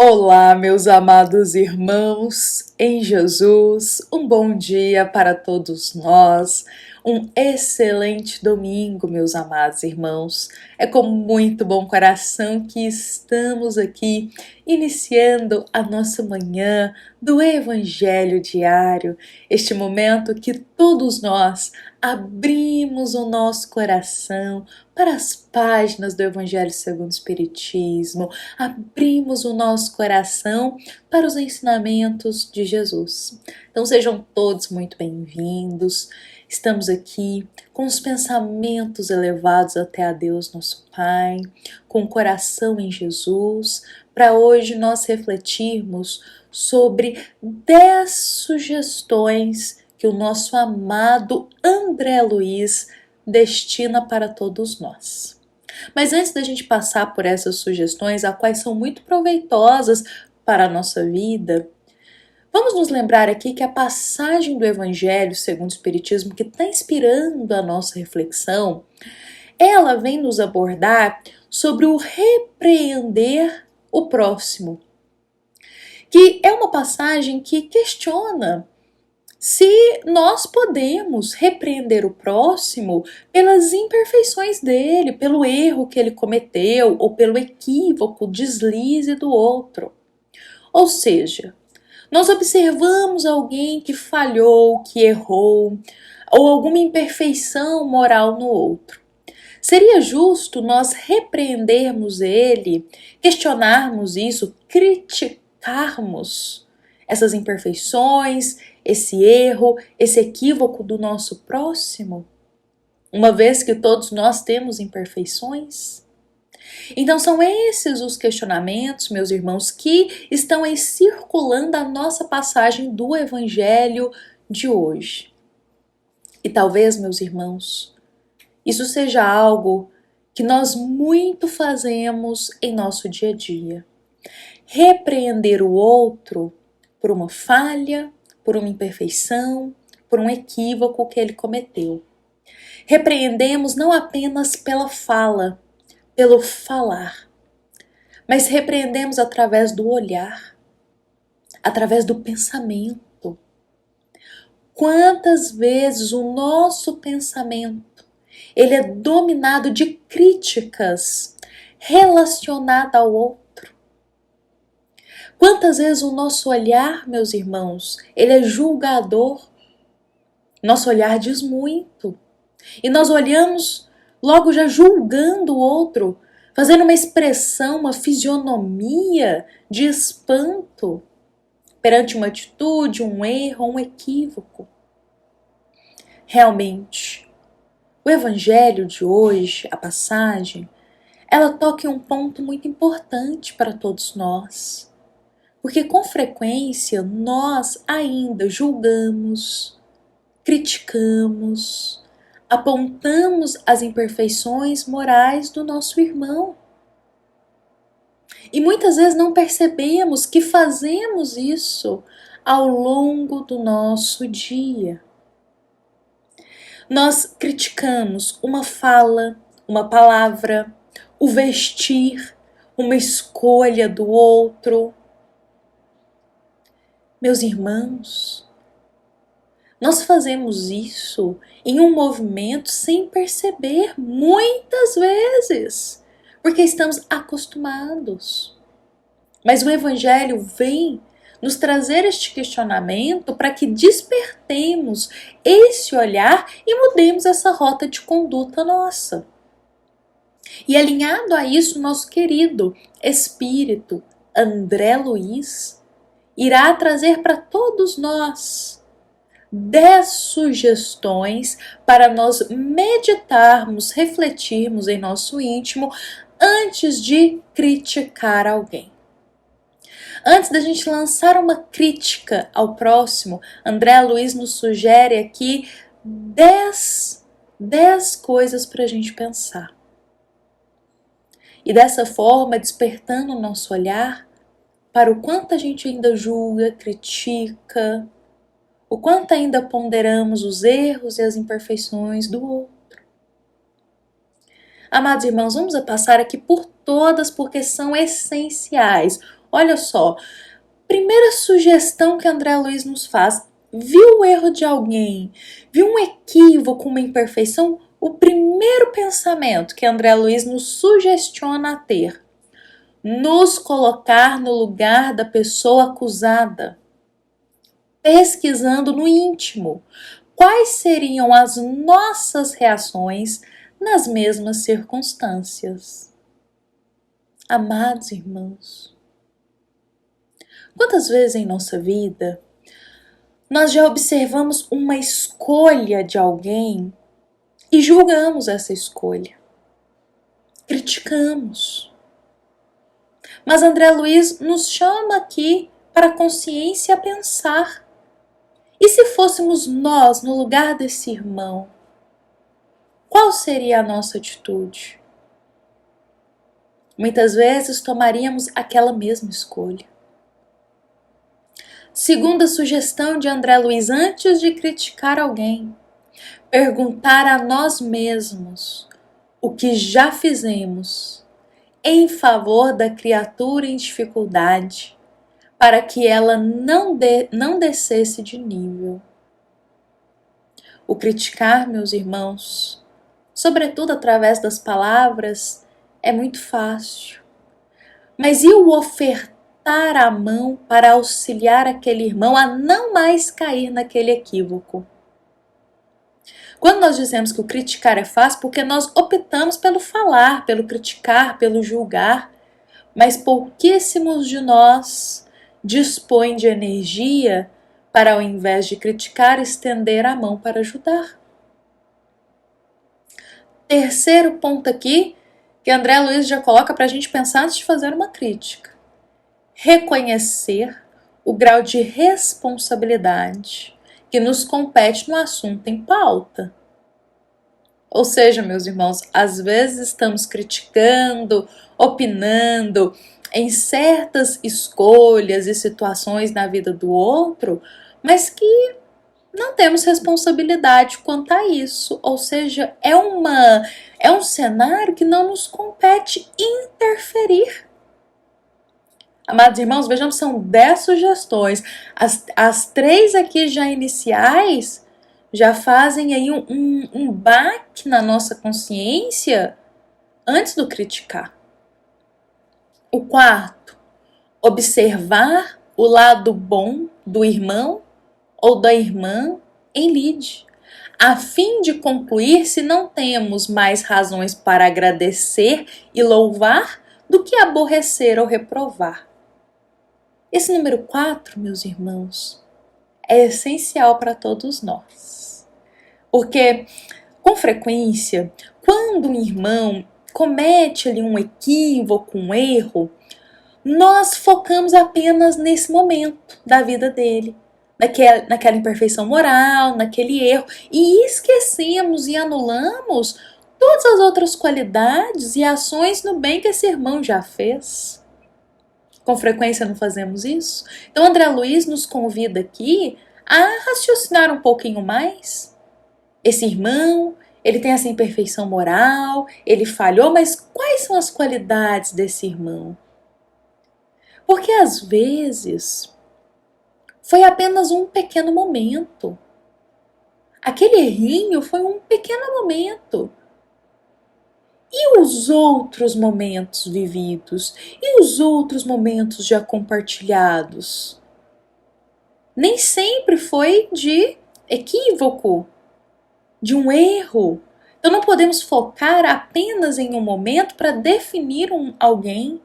Olá, meus amados irmãos em Jesus, um bom dia para todos nós, um excelente domingo, meus amados irmãos. É com muito bom coração que estamos aqui iniciando a nossa manhã do Evangelho Diário, este momento que todos nós abrimos o nosso coração para as páginas do Evangelho segundo o Espiritismo, abrimos o nosso coração para os ensinamentos de Jesus. Então sejam todos muito bem-vindos. Estamos aqui com os pensamentos elevados até a Deus nosso Pai, com o coração em Jesus, para hoje nós refletirmos sobre 10 sugestões que o nosso amado André Luiz destina para todos nós. Mas antes da gente passar por essas sugestões, as quais são muito proveitosas para a nossa vida, vamos nos lembrar aqui que a passagem do Evangelho segundo o Espiritismo que está inspirando a nossa reflexão, ela vem nos abordar sobre o repreender o próximo, que é uma passagem que questiona se nós podemos repreender o próximo pelas imperfeições dele, pelo erro que ele cometeu ou pelo equívoco, deslize do outro. Ou seja, nós observamos alguém que falhou, que errou, ou alguma imperfeição moral no outro. Seria justo nós repreendermos ele, questionarmos isso, criticarmos essas imperfeições, esse erro, esse equívoco do nosso próximo, uma vez que todos nós temos imperfeições? Então são esses os questionamentos, meus irmãos, que estão aí circulando a nossa passagem do Evangelho de hoje. E talvez, meus irmãos, isso seja algo que nós muito fazemos em nosso dia a dia. Repreender o outro por uma falha, por uma imperfeição, por um equívoco que ele cometeu. Repreendemos não apenas pela fala, pelo falar, mas repreendemos através do olhar, através do pensamento. Quantas vezes o nosso pensamento ele é dominado de críticas relacionadas ao outro? Quantas vezes o nosso olhar, meus irmãos, ele é julgador? Nosso olhar diz muito. E nós olhamos logo já julgando o outro, fazendo uma expressão, uma fisionomia de espanto perante uma atitude, um erro, um equívoco. Realmente, o Evangelho de hoje, a passagem, ela toca em um ponto muito importante para todos nós. Porque com frequência nós ainda julgamos, criticamos, apontamos as imperfeições morais do nosso irmão. E muitas vezes não percebemos que fazemos isso ao longo do nosso dia. Nós criticamos uma fala, uma palavra, o vestir, uma escolha do outro. Meus irmãos, nós fazemos isso em um movimento sem perceber, muitas vezes, porque estamos acostumados. Mas o Evangelho vem nos trazer este questionamento para que despertemos esse olhar e mudemos essa rota de conduta nossa. E alinhado a isso, nosso querido Espírito André Luiz irá trazer para todos nós 10 sugestões para nós meditarmos, refletirmos em nosso íntimo antes de criticar alguém. Antes da gente lançar uma crítica ao próximo, André Luiz nos sugere aqui 10 coisas para a gente pensar. E dessa forma, despertando o nosso olhar para o quanto a gente ainda julga, critica, o quanto ainda ponderamos os erros e as imperfeições do outro. Amados irmãos, vamos passar aqui por todas porque são essenciais. Olha só, primeira sugestão que André Luiz nos faz: viu o erro de alguém, viu um equívoco, uma imperfeição? O primeiro pensamento que André Luiz nos sugestiona a ter: nos colocar no lugar da pessoa acusada, pesquisando no íntimo quais seriam as nossas reações nas mesmas circunstâncias. Amados irmãos, quantas vezes em nossa vida nós já observamos uma escolha de alguém e julgamos essa escolha, criticamos. Mas André Luiz nos chama aqui para a consciência a pensar: e se fôssemos nós no lugar desse irmão, qual seria a nossa atitude? Muitas vezes tomaríamos aquela mesma escolha. Segunda sugestão de André Luiz: antes de criticar alguém, perguntar a nós mesmos o que já fizemos em favor da criatura em dificuldade, para que ela não descesse de nível. O criticar, meus irmãos, sobretudo através das palavras, é muito fácil. Mas e o ofertar a mão para auxiliar aquele irmão a não mais cair naquele equívoco? Quando nós dizemos que o criticar é fácil, porque nós optamos pelo falar, pelo criticar, pelo julgar, mas pouquíssimos de nós dispõem de energia para, ao invés de criticar, estender a mão para ajudar. Terceiro ponto aqui, que André Luiz já coloca para a gente pensar antes de fazer uma crítica: reconhecer o grau de responsabilidade que nos compete no assunto em pauta. Ou seja, meus irmãos, às vezes estamos criticando, opinando em certas escolhas e situações na vida do outro, mas que não temos responsabilidade quanto a isso. Ou seja, é um cenário que não nos compete interferir. Amados irmãos, vejamos, são 10 sugestões. As 3 aqui já iniciais já fazem aí um baque na nossa consciência antes do criticar. O quarto: observar o lado bom do irmão ou da irmã em lide, a fim de concluir se não temos mais razões para agradecer e louvar do que aborrecer ou reprovar. Esse número 4, meus irmãos, é essencial para todos nós. Porque, com frequência, quando um irmão comete ali um equívoco, um erro, nós focamos apenas nesse momento da vida dele, naquela imperfeição moral, naquele erro, e esquecemos e anulamos todas as outras qualidades e ações no bem que esse irmão já fez. Com frequência não fazemos isso? Então André Luiz nos convida aqui a raciocinar um pouquinho mais. Esse irmão, ele tem essa imperfeição moral, ele falhou, mas quais são as qualidades desse irmão? Porque às vezes foi apenas um pequeno momento. Aquele errinho foi um pequeno momento. E os outros momentos vividos? E os outros momentos já compartilhados? Nem sempre foi de equívoco, de um erro. Então não podemos focar apenas em um momento para definir alguém.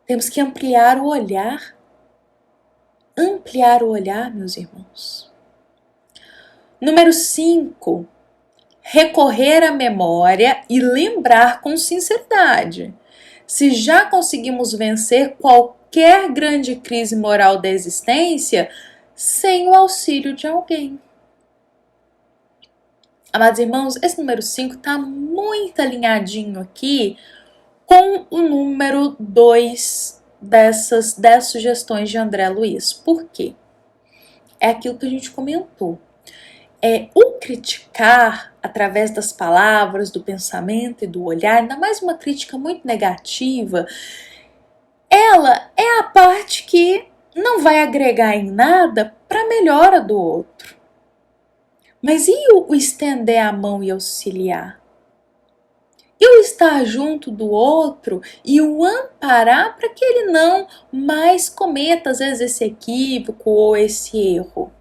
Temos que ampliar o olhar. Ampliar o olhar, meus irmãos. Número 5. Recorrer à memória e lembrar com sinceridade se já conseguimos vencer qualquer grande crise moral da existência sem o auxílio de alguém. Amados irmãos, esse número 5 está muito alinhadinho aqui com o número 2 dessas 10 sugestões de André Luiz. Por quê? É aquilo que a gente comentou. O criticar através das palavras, do pensamento e do olhar, ainda mais uma crítica muito negativa, ela é a parte que não vai agregar em nada para a melhora do outro. Mas e o estender a mão e auxiliar? E o estar junto do outro e o amparar para que ele não mais cometa, às vezes, esse equívoco ou esse erro?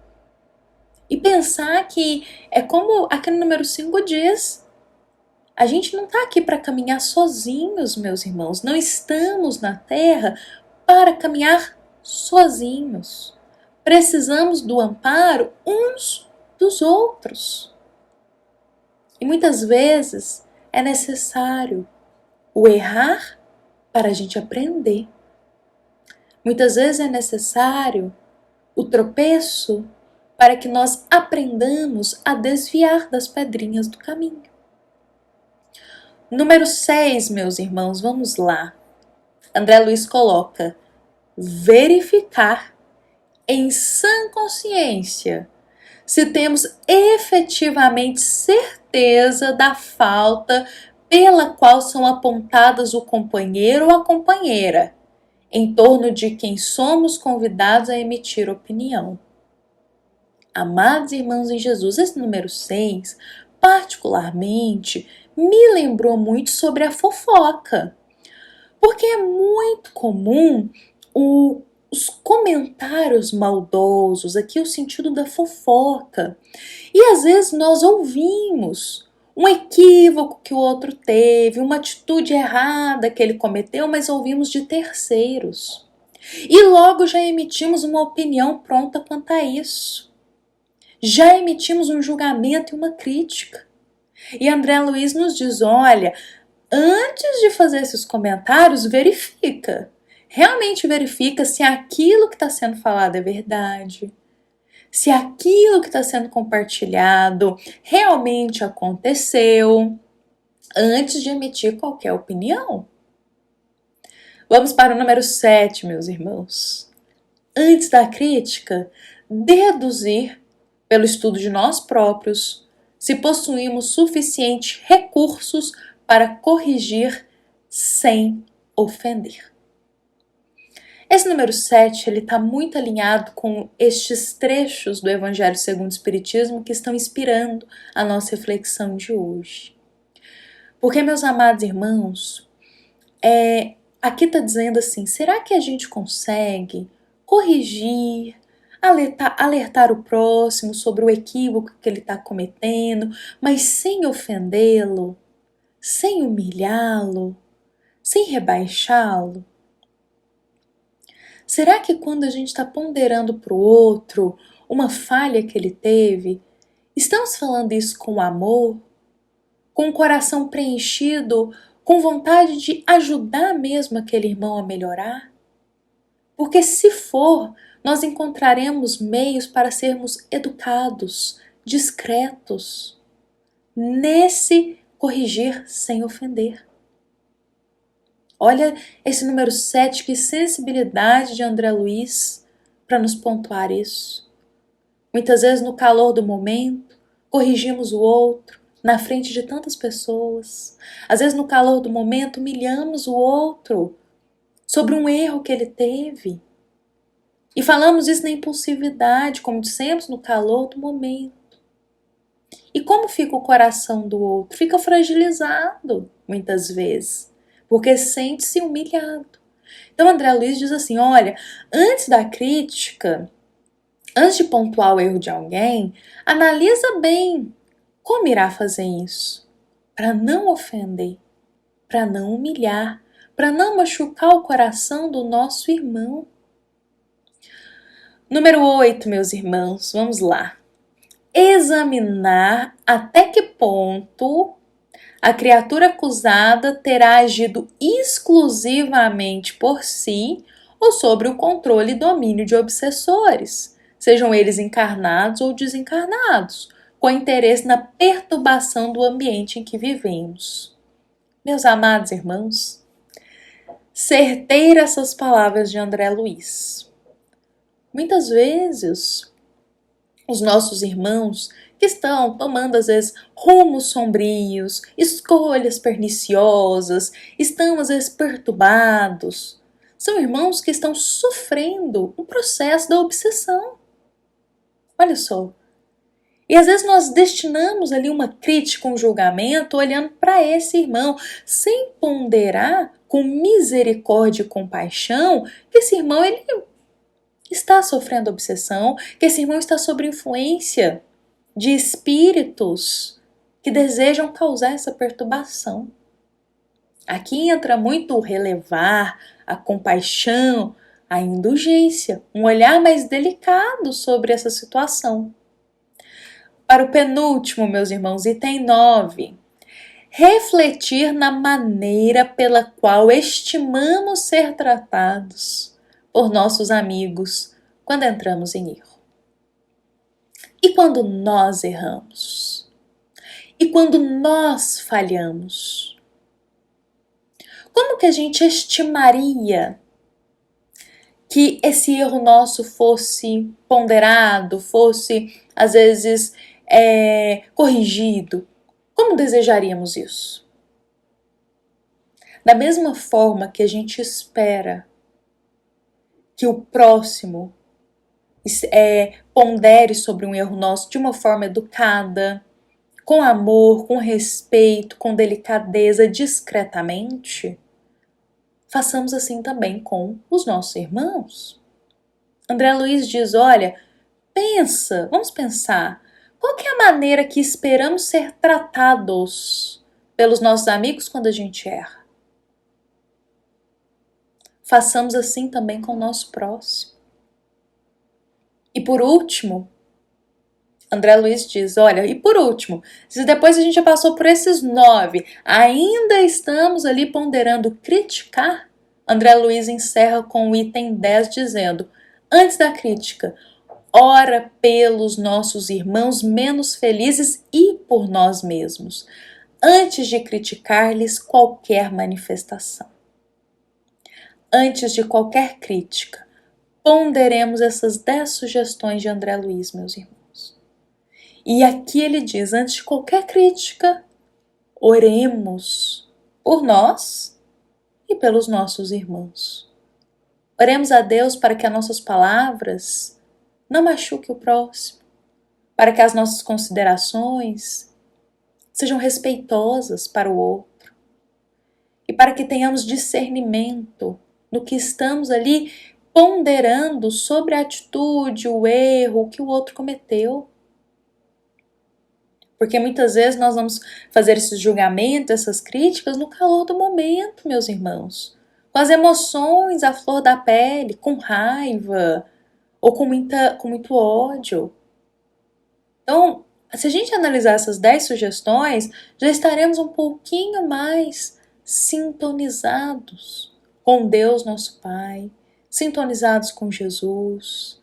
E pensar que é como aqui no número 5 diz, a gente não está aqui para caminhar sozinhos, meus irmãos. Não estamos na Terra para caminhar sozinhos. Precisamos do amparo uns dos outros. E muitas vezes é necessário o errar para a gente aprender. Muitas vezes é necessário o tropeço para que nós aprendamos a desviar das pedrinhas do caminho. Número 6, meus irmãos, vamos lá. André Luiz coloca: verificar em sã consciência se temos efetivamente certeza da falta pela qual são apontadas o companheiro ou a companheira, em torno de quem somos convidados a emitir opinião. Amados irmãos em Jesus, esse número 6, particularmente, me lembrou muito sobre a fofoca, porque é muito comum os comentários maldosos, aqui o sentido da fofoca. E às vezes nós ouvimos um equívoco que o outro teve, uma atitude errada que ele cometeu, mas ouvimos de terceiros. E logo já emitimos uma opinião pronta quanto a isso. Já emitimos um julgamento e uma crítica. E André Luiz nos diz, olha, antes de fazer esses comentários, verifica. Realmente verifica se aquilo que está sendo falado é verdade. Se aquilo que está sendo compartilhado realmente aconteceu, antes de emitir qualquer opinião. Vamos para o número 7, meus irmãos. Antes da crítica, deduzir, pelo estudo de nós próprios, se possuímos suficientes recursos para corrigir sem ofender. Esse número 7 está muito alinhado com estes trechos do Evangelho segundo o Espiritismo que estão inspirando a nossa reflexão de hoje. Porque, meus amados irmãos, aqui está dizendo assim, será que a gente consegue corrigir, alertar o próximo sobre o equívoco que ele está cometendo, mas sem ofendê-lo, sem humilhá-lo, sem rebaixá-lo? Será que quando a gente está ponderando para o outro uma falha que ele teve, estamos falando isso com amor, com o coração preenchido, com vontade de ajudar mesmo aquele irmão a melhorar? Porque se for, nós encontraremos meios para sermos educados, discretos, nesse corrigir sem ofender. Olha esse número 7, que sensibilidade de André Luiz para nos pontuar isso. Muitas vezes no calor do momento, corrigimos o outro na frente de tantas pessoas. Às vezes no calor do momento, humilhamos o outro sobre um erro que ele teve. E falamos isso na impulsividade, como dissemos, no calor do momento. E como fica o coração do outro? Fica fragilizado, muitas vezes, porque sente-se humilhado. Então André Luiz diz assim, olha, antes da crítica, antes de pontuar o erro de alguém, analisa bem como irá fazer isso, para não ofender, para não humilhar, para não machucar o coração do nosso irmão. Número 8, meus irmãos, vamos lá. Examinar até que ponto a criatura acusada terá agido exclusivamente por si ou sobre o controle e domínio de obsessores, sejam eles encarnados ou desencarnados, com interesse na perturbação do ambiente em que vivemos. Meus amados irmãos, certeiras essas palavras de André Luiz. Muitas vezes, os nossos irmãos que estão tomando, às vezes, rumos sombrios, escolhas perniciosas, estão, às vezes, perturbados, São irmãos que estão sofrendo o processo da obsessão. Olha só. E às vezes nós destinamos ali uma crítica, um julgamento, olhando para esse irmão, sem ponderar com misericórdia e compaixão que esse irmão ele está sofrendo obsessão, que esse irmão está sob influência de espíritos que desejam causar essa perturbação. Aqui entra muito o relevar, a compaixão, a indulgência, um olhar mais delicado sobre essa situação. Para o penúltimo, meus irmãos, item 9. Refletir na maneira pela qual estimamos ser tratados por nossos amigos quando entramos em erro. E quando nós erramos? E quando nós falhamos? Como que a gente estimaria que esse erro nosso fosse ponderado, fosse, às vezes, corrigido? Como desejaríamos isso? Da mesma forma que a gente espera que o próximo pondere sobre um erro nosso de uma forma educada, com amor, com respeito, com delicadeza, discretamente, façamos assim também com os nossos irmãos. André Luiz diz, olha, vamos pensar, qual que é a maneira que esperamos ser tratados pelos nossos amigos quando a gente erra? Façamos assim também com o nosso próximo. E por último, André Luiz diz, olha, e por último, se depois a gente já passou por esses 9, ainda estamos ali ponderando criticar, André Luiz encerra com o item 10 dizendo, antes da crítica, ora pelos nossos irmãos menos felizes e por nós mesmos, antes de criticar-lhes qualquer manifestação. Antes de qualquer crítica, ponderemos essas 10 sugestões de André Luiz, meus irmãos. E aqui ele diz, antes de qualquer crítica, oremos por nós e pelos nossos irmãos. Oremos a Deus para que as nossas palavras não machuquem o próximo, para que as nossas considerações sejam respeitosas para o outro e para que tenhamos discernimento no que estamos ali ponderando sobre a atitude, o erro que o outro cometeu. Porque muitas vezes nós vamos fazer esses julgamentos, essas críticas no calor do momento, meus irmãos. Com as emoções à flor da pele, com raiva ou com muito ódio. Então, se a gente analisar essas 10 sugestões, já estaremos um pouquinho mais sintonizados com Deus, nosso Pai, sintonizados com Jesus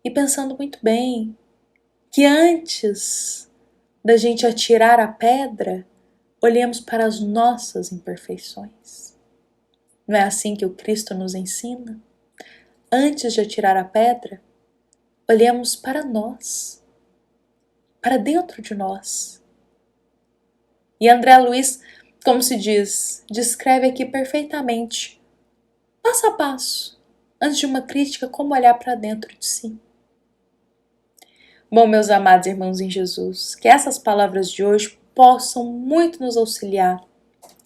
e pensando muito bem que antes da gente atirar a pedra, olhemos para as nossas imperfeições. Não é assim que o Cristo nos ensina? Antes de atirar a pedra, olhemos para nós, para dentro de nós. E André Luiz, como se diz, descreve aqui perfeitamente, passo a passo, antes de uma crítica, como olhar para dentro de si. Bom, meus amados irmãos em Jesus, que essas palavras de hoje possam muito nos auxiliar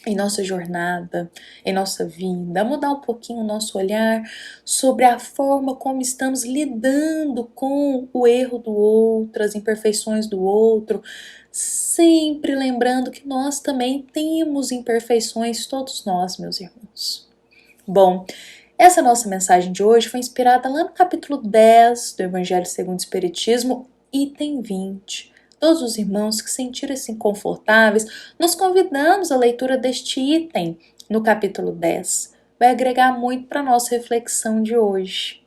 em nossa jornada, em nossa vida, a mudar um pouquinho o nosso olhar sobre a forma como estamos lidando com o erro do outro, as imperfeições do outro, sempre lembrando que nós também temos imperfeições, todos nós, meus irmãos. Bom, essa nossa mensagem de hoje foi inspirada lá no capítulo 10 do Evangelho segundo o Espiritismo, item 20. Todos os irmãos que sentirem-se confortáveis, nós convidamos a leitura deste item no capítulo 10. Vai agregar muito para a nossa reflexão de hoje.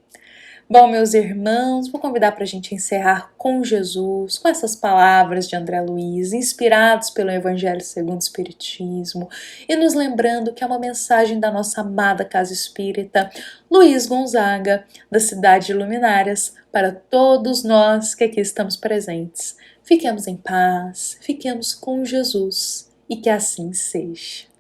Bom, meus irmãos, vou convidar para a gente encerrar com Jesus, com essas palavras de André Luiz, inspirados pelo Evangelho segundo o Espiritismo, e nos lembrando que é uma mensagem da nossa amada Casa Espírita, Luiz Gonzaga, da cidade de Luminárias, para todos nós que aqui estamos presentes. Fiquemos em paz, fiquemos com Jesus, e que assim seja.